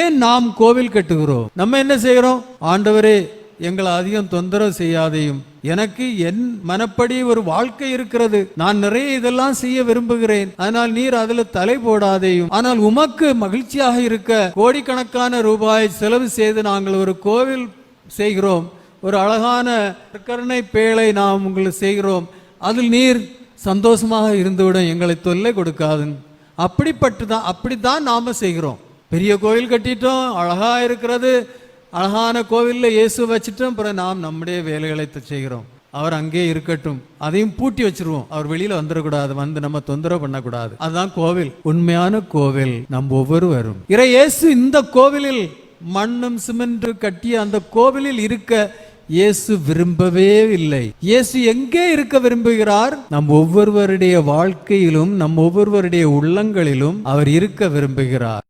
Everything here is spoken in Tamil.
ஏன் நாம் கோவில் கட்டுகிறோம்? நம்ம என்ன செய்கிறோம்? ஆண்டவரே எங்களை அதிகம் தொந்தரவு செய்யாதையும், எனக்கு என் மனப்படி ஒரு வாழ்க்கை இருக்கிறது, நான் நிறைய இதெல்லாம் செய்ய விரும்புகிறேன், அதனால் நீர் அதுல தலை போடாதேயும், ஆனால் உமக்கு மகிழ்ச்சியாக இருக்க கோடிக்கணக்கான ரூபாய் செலவு செய்து நாங்கள் ஒரு கோவில் செய்கிறோம், ஒரு அழகான கருணை பேழை நாம் உங்களுக்கு செய்கிறோம், அதில் நீர் சந்தோஷமாக இருந்துவிட எங்களை தொல்லை கொடுக்காது. அப்படித்தான் நாம செய்கிறோம். பெரிய கோவில் கட்டிட்டோம், அழகா இருக்கிறது, அழகான கோவில்ல இயேசு வச்சுட்டோம், அப்புறம் நாம் நம்முடைய வேலைகளை செய்கிறோம். அவர் அங்கே இருக்கட்டும், அதையும் பூட்டி வச்சிருவோம், அவர் வெளியில வந்துடக்கூடாது, வந்து நம்ம தொந்தரவு பண்ணக்கூடாது. அதுதான் கோவில். உண்மையான கோவில் நம் ஒவ்வொருவரும். இயேசு இந்த கோவிலில் மண்ணும் சிமெண்ட் கட்டிய அந்த கோவிலில் இருக்க இயேசு விரும்பவே இல்லை. இயேசு எங்கே இருக்க விரும்புகிறார்? நம் ஒவ்வொருவருடைய வாழ்க்கையிலும், நம் ஒவ்வொருவருடைய உள்ளங்களிலும் அவர் இருக்க விரும்புகிறார்.